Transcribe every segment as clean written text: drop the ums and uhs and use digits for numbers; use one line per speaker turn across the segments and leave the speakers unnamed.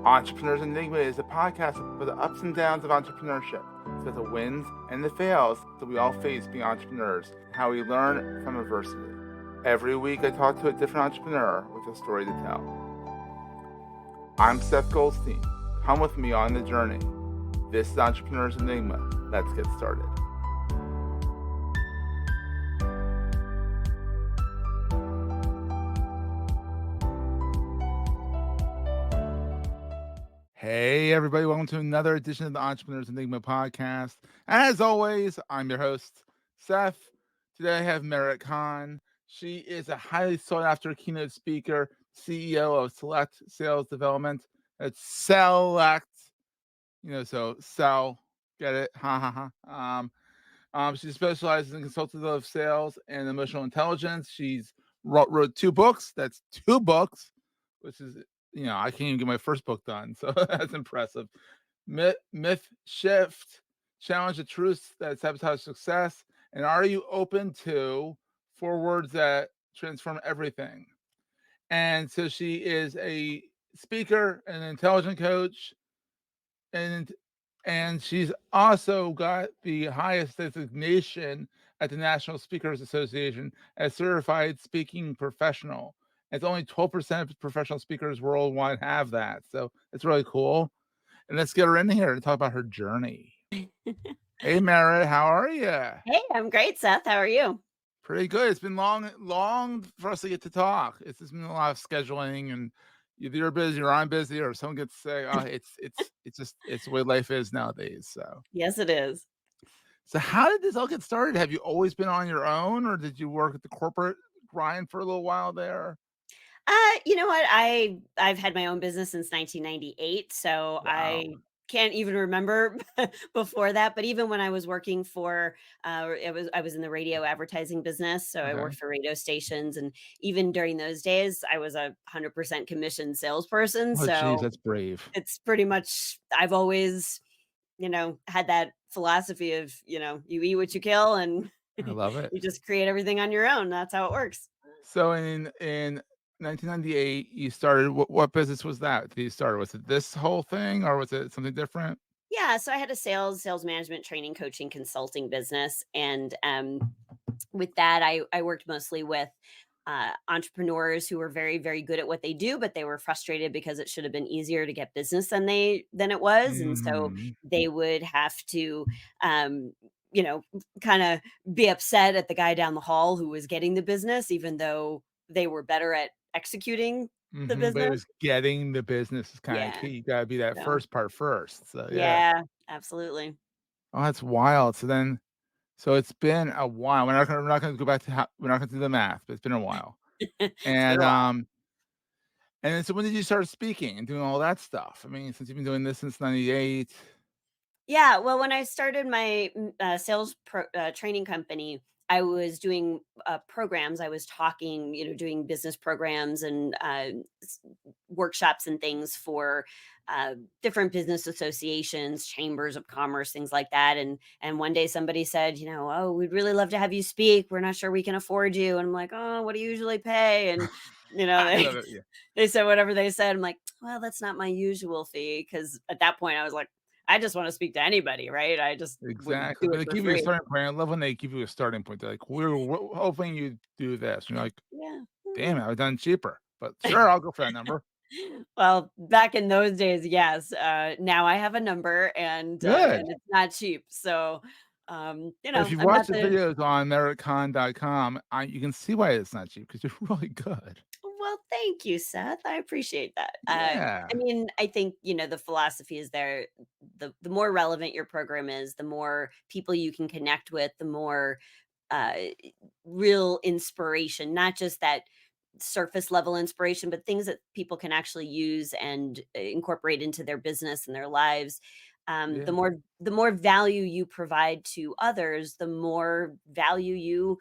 Entrepreneur's Enigma is a podcast for the ups and downs of entrepreneurship. So the wins and the fails that we all face being entrepreneurs, how we learn from adversity. Every week I talk to a different entrepreneur with a story to tell. I'm Seth Goldstein. Come with me on the journey. This is Entrepreneur's Enigma. Let's get started. Hey, everybody. Welcome to another edition of the Entrepreneur's Enigma podcast. As always, I'm your host, Seth. Today I have Kahn. She is a highly sought after keynote speaker, CEO of SELLect Sales Development. It's SELLect. So sell, get it? Ha ha ha. She specializes in consultative sales and emotional intelligence. She's wrote 2 books. That's 2 books, which is, I can't even get my first book done. So that's impressive. Myth Shift, Challenge the Truths That Sabotage Success. And Are You Open to 4 Words That Transform Everything? And so she is a speaker, an intelligent coach, and she's also got the highest designation at the National Speakers Association as certified speaking professional. It's only 12% of professional speakers worldwide have that. So it's really cool. And let's get her in here and talk about her journey. Hey, Merritt, how are you?
Hey, I'm great, Seth. How are you?
Pretty good. It's been long for us to get to talk. It's just been a lot of scheduling, and either you're busy or I'm busy, or someone gets sick. Oh, it's the way life is nowadays. So
Yes, it is.
So how did this all get started? Have you always been on your own, or did you work at the corporate grind for a little while there?
You know what? I've had my own business since 1998, so
Wow.
I can't even remember before that. But even when I was working for, I was in the radio advertising business, so I
Okay.
worked for radio stations, and even during those days, I was a 100% commissioned salesperson.
Oh, geez,
So
that's brave.
it's pretty much I've always, had that philosophy of you eat what you kill, and
I love it.
you just create everything on your own. That's how it works.
So in 1998, you started. What business was that you started? Was it this whole thing, or was it something different?
Yeah, so I had a sales management, training, coaching, consulting business, and with that, I worked mostly with entrepreneurs who were very, very good at what they do, but they were frustrated because it should have been easier to get business than it was, and so
Mhm.
they would have to, um, kind of be upset at the guy down the hall who was getting the business, even though they were better at executing the
But it
business.
was getting the business is kind of
Yeah.
key. You gotta be that
So
first part first. So yeah.
yeah, absolutely.
Oh, that's wild. So it's been a while. We're not gonna go back to we're not gonna do the math, but it's been a while.
It's been
And
a while.
then so when did you start speaking and doing all that stuff? I mean, since you've been doing this since '98.
Yeah, well, when I started my sales training company, I was doing programs. I was talking, doing business programs and workshops and things for different business associations, chambers of commerce, things like that. And one day somebody said, oh, we'd really love to have you speak. We're not sure we can afford you. And I'm like, oh, what do you usually pay? And
I
they
love it. Yeah,
they said whatever they said. I'm like, well, that's not my usual fee, because at that point I was like, I just wanna speak to anybody, right? I just would
exactly.
do
But
it
they
for
give you a
free.
starting point. I love when they give you a starting point. They're like, we're hoping you do this. And you're like,
Yeah.
damn it, I've done cheaper. But sure, I'll go for that number.
Well, back in those days, yes, now I have a number,
Good.
and it's not cheap, so,
But if you've
I'm not
watched the
the
videos on meritcon.com, you can see why it's not cheap because you're really good.
well, thank you, Seth, I appreciate that.
Yeah.
I mean, I think, the philosophy is there, the more relevant your program is, the more people you can connect with, the more, uh, real inspiration, not just that surface level inspiration, but things that people can actually use and incorporate into their business and their lives.
Yeah.
The more value you provide to others, the more value you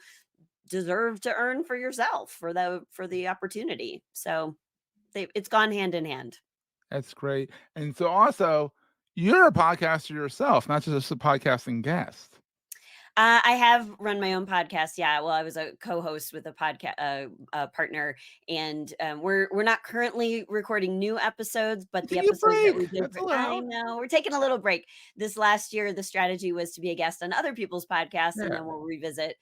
deserve to earn for yourself for the opportunity. So it's gone hand in hand.
That's great. And so also, you're a podcaster yourself, not just a podcasting guest.
I have run my own podcast. Yeah, well, I was a co-host with a podcast partner, and we're not currently recording new episodes, but the
Take a
episodes that
break.
we did,
That's
I
allowed.
know we're taking a little break. This last year, the strategy was to be a guest on other people's podcasts, and
Yeah,
then we'll revisit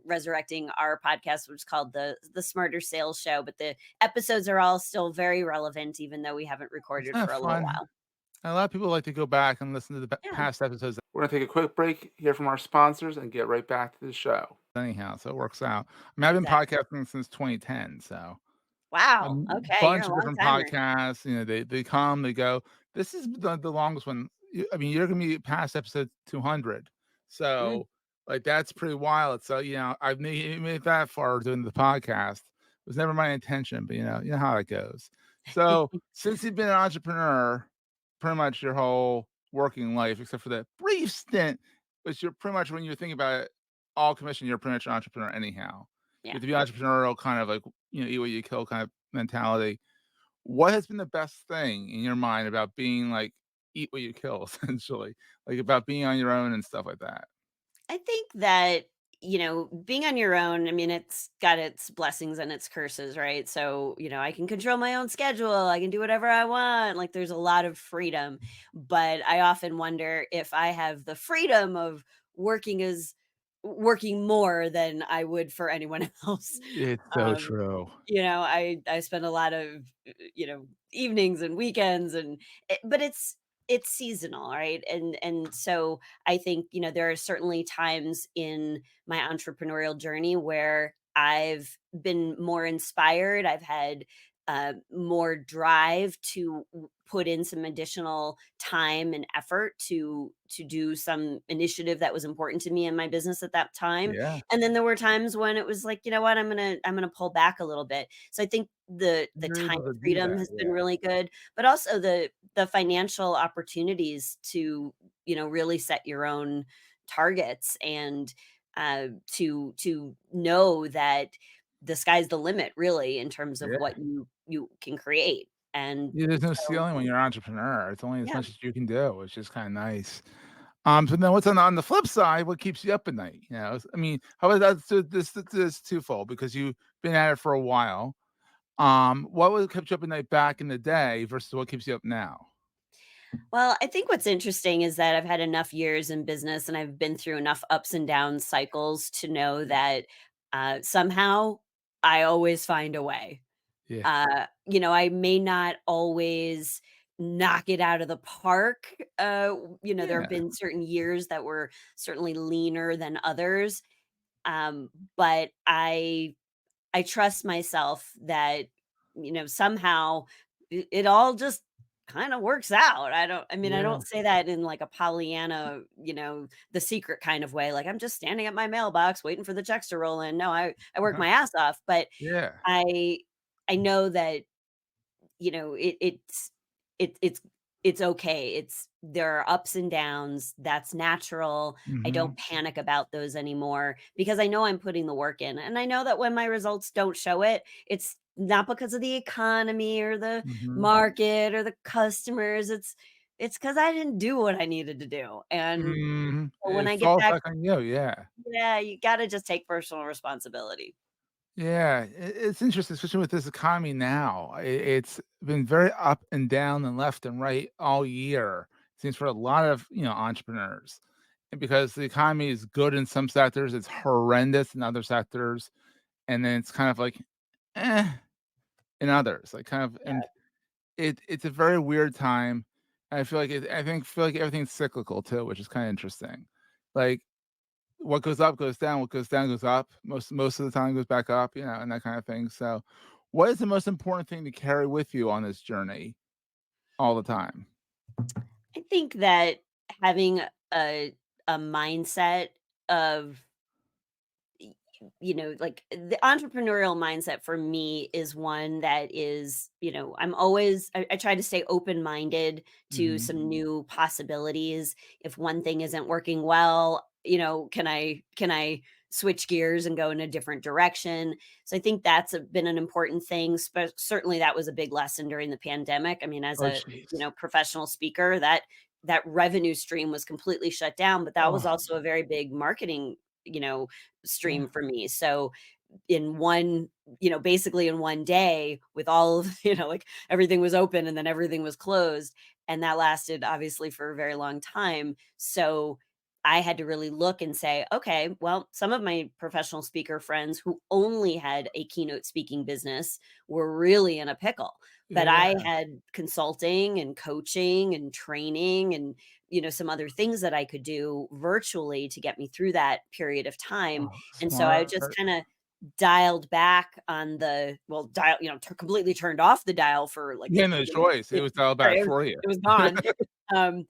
resurrecting our podcast, which is called the Smarter Sales Show. But the episodes are all still very relevant, even though we haven't
it's
recorded
kind of
for a little
fun.
while.
A lot of people like to go back and listen to the
Yeah,
past episodes. We're gonna take a quick break, hear from our sponsors, and get right back to the show. Anyhow, so it works out. I mean, I've been
exactly.
podcasting since 2010, so a
Wow. Okay, you're
bunch
a
of
long
different
timer.
podcasts. They come, they go. This is the longest one. I mean, you're gonna be past episode 200,
Mm.
so like that's pretty wild. So I've made it that far doing the podcast. It was never my intention, but you know how it goes. So since you've been an entrepreneur, pretty much your whole working life, except for that brief stint, which you're pretty much when you think about it, all commission, you're pretty much an entrepreneur anyhow. You
Yeah.
have to be entrepreneurial, kind of like eat what you kill kind of mentality. What has been the best thing in your mind about being like eat what you kill, essentially, like about being on your own and stuff like that?
I think that, being on your own, I mean, it's got its blessings and its curses, right? So, I can control my own schedule, I can do whatever I want. Like, there's a lot of freedom. But I often wonder if I have the freedom of working as working more than I would for anyone else.
It's so
Um,
true.
I spend a lot of evenings and weekends, but it's seasonal, right? And so I think there are certainly times in my entrepreneurial journey where I've been more inspired. I've had more drive to put in some additional time and effort to do some initiative that was important to me in my business at that time.
Yeah,
And then there were times when it was like, you know what, I'm gonna pull back a little bit. So I think the
you're
time
able to do
freedom
that.
has been
Yeah,
really good, but also the financial opportunities to really set your own targets, and to know that the sky's the limit, really, in terms of
yeah.
what you can create. And
Yeah, there's no
so,
ceiling when you're an entrepreneur. It's only as
yeah.
much as you can do, which is kind of nice. So then what's on the flip side? What keeps you up at night? I mean, how about that? So this twofold because you've been at it for a while. What would kept you up at night back in the day versus what keeps you up now?
Well, I think what's interesting is that I've had enough years in business and I've been through enough ups and down cycles to know that somehow I always find a way.
Yeah,
I may not always knock it out of the park. There have
yeah,
been certain years that were certainly leaner than others. But I trust myself that, somehow it all just kind of works out. I
yeah.
don't say that in like a Pollyanna, the secret kind of way. Like I'm just standing at my mailbox waiting for the checks to roll in. No, I work
Uh-huh.
my ass off, but
Yeah.
I I know that it's it's okay. There are ups and downs. That's natural. I don't
Mhm,
panic about those anymore because I know I'm putting the work in. And I know that when my results don't show it, it's not because of the economy or the
mhm,
market or the customers. It's because I didn't do what I needed to do. And
mhm.
so when
It
I get
falls
back,
back on you, yeah.
yeah, you gotta just take personal responsibility.
Yeah, it's interesting, especially with this economy now. It's been very up and down and left and right all year. Seems for a lot of entrepreneurs, and because the economy is good in some sectors, it's horrendous in other sectors, and then it's kind of like, eh, in others, like kind of, and it's a very weird time. I feel like feel like everything's cyclical too, which is kind of interesting. Like what goes up goes down, what goes down goes up. Most of the time goes back up, and that kind of thing. So, what is the most important thing to carry with you on this journey all the time?
I think that having a mindset of like the entrepreneurial mindset for me is one that is, I try to stay open-minded to
Mhm.
some new possibilities. If one thing isn't working well, can I switch gears and go in a different direction? So I think that's been an important thing. Certainly that was a big lesson during the pandemic. I mean, as
Oh,
a
jeez.
professional speaker, that that revenue stream was completely shut down, but that was
Oh,
also a very big marketing,
yeah.
stream for me. So in one, basically in one day with all of, like everything was open and then everything was closed. And that lasted obviously for a very long time. So I had to really look and say, okay, well, some of my professional speaker friends who only had a keynote speaking business were really in a pickle. But
Yeah.
I had consulting and coaching and training and, some other things that I could do virtually to get me through that period of time.
Oh,
And so I just
smart.
kind of dialed back on the well, dial, completely turned off the dial for like
You had no choice. It
it,
was all
right,
back for you.
it was gone. Um,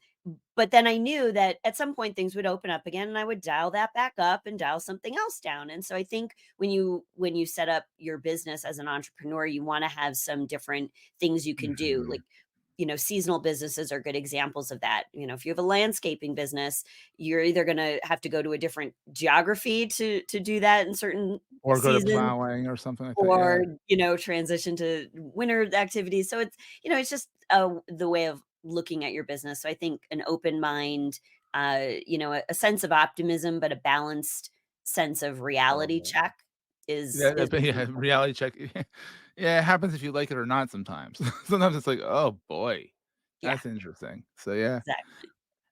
but then I knew that at some point things would open up again and I would dial that back up and dial something else down. And so I think when you set up your business as an entrepreneur, you want to have some different things you can do.
Mhm.
Like, seasonal businesses are good examples of that. If you have a landscaping business, you're either going to have to go to a different geography to do that in certain
Or go to
seasons
plowing or something like that, yeah.
or, transition to winter activities. So it's just the way of looking at your business. So I think an open mind, a sense of optimism, but a balanced sense of
Love
reality
that.
check is
Yeah,
is
but
really
yeah,
important.
reality check. Yeah, it happens if you like it or not sometimes. Sometimes it's like, "Oh, boy,
Yeah,
that's interesting." So, yeah.
exactly.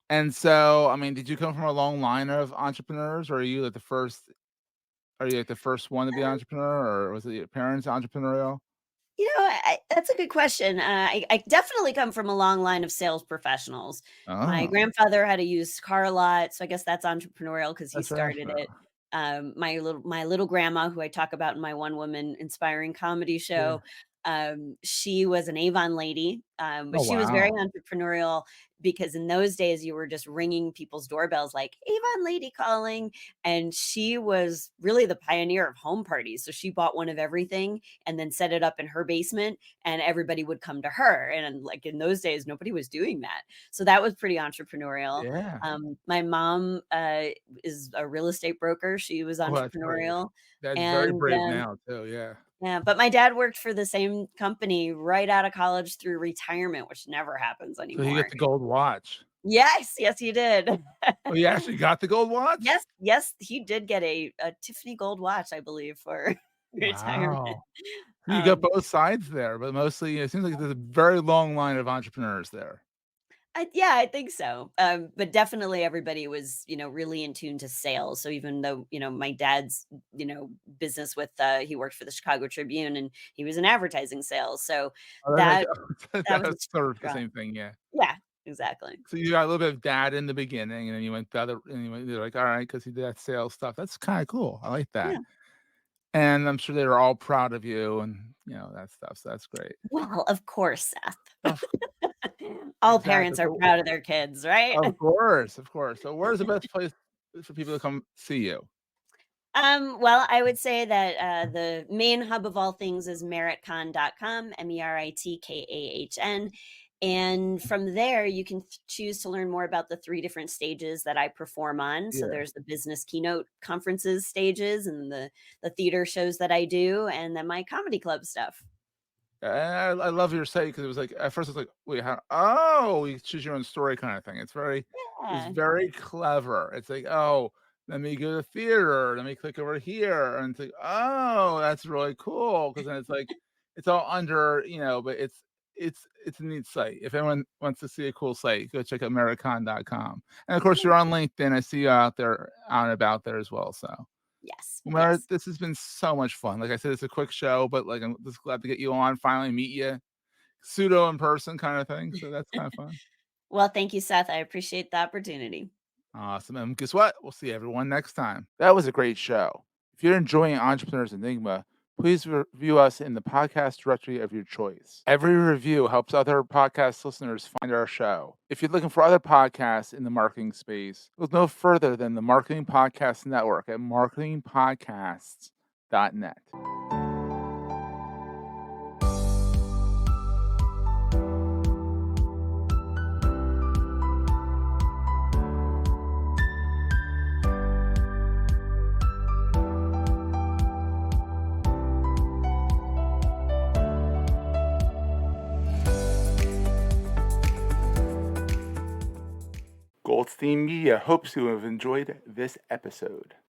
And so, I mean, did you come from a long line of entrepreneurs, or are you, like, the first one to be an entrepreneur, or was it your parents entrepreneurial?
That's a good question. I definitely come from a long line of sales professionals. My
Oh,
grandfather had a used car lot, so I guess that's entrepreneurial because he
that's right.
started it. My little grandma, who I talk about in my one woman inspiring comedy
Yeah.
show, she was an Avon lady, but
Oh,
she was very
wow.
entrepreneurial because in those days you were just ringing people's doorbells like Avon lady calling, and she was really the pioneer of home parties. So she bought one of everything and then set it up in her basement and everybody would come to her. And like in those days, nobody was doing that. So that was pretty entrepreneurial.
Yeah.
My mom is a real estate broker. She was
Oh, that's brave.
entrepreneurial.
That's very
And
brave now too, yeah.
yeah, but my dad worked for the same company right out of college through retirement, which never happens
So he got
anymore.
the gold watch.
Yes, yes, he did.
Oh, he actually got the gold watch?
Yes, yes, he did get a Tiffany gold watch, I believe, for retirement.
Wow. So you got
Um,
both sides there, but mostly it seems like there's a very long line of entrepreneurs there.
yeah, I think so. But definitely everybody was, really in tune to sales. So even though, my dad's, business with he worked for the Chicago Tribune and he was in advertising sales. So
Oh, there you
that
go.
that was a
That's sort of the
strong.
same thing, yeah.
Yeah, exactly.
So you got a little bit of dad in the beginning, and then you went the other and you're like, "Alright," 'cause he did that sales stuff. That's kinda cool. I like that.
Yeah.
And I'm sure they were all proud of you and, that stuff, so that's great.
Well, of course, Seth.
Of
All
exactly.
parents are
So
proud of their kids, right?
of course, of course. So where's the best place for people to come see you?
Well, I would say that the main hub of all things is meritkahn.com, MERITKAHN. And from there, you can choose to learn more about the three different stages that I perform on. So
Yeah.
there's the business keynote conferences stages and the theater shows that I do, and then my comedy club stuff.
I love your site because it was like at first, it's like, "Wait, how" oh, you choose your own story kinda thing. It's
Yeah.
very clever. It's like, "Oh, let me go to theater, let me click over here," and it's like, "Oh, that's really cool." Because then it's like it's all under, but it's a neat site. If anyone wants to see a cool site, go check out Americon.com. And, of course, you're on LinkedIn. I see you out there out and about there as well, so
Yes.
well, Mara,
Yes.
this has been so much fun. Like I said, it's a quick show, but like I'm just glad to get you on, finally meet you, pseudo in person kind of thing. So that's kind of fun.
Well, thank you, Seth. I appreciate the opportunity.
Awesome. And guess what? We'll see everyone next time. That was a great show. If you're enjoying Entrepreneurs Enigma, please review us in the podcast directory of your choice. Every review helps other podcast listeners find our show. If you're looking for other podcasts in the marketing space, look no further than the Marketing Podcast Network at marketingpodcasts.net. Theme Media hopes you have enjoyed this episode.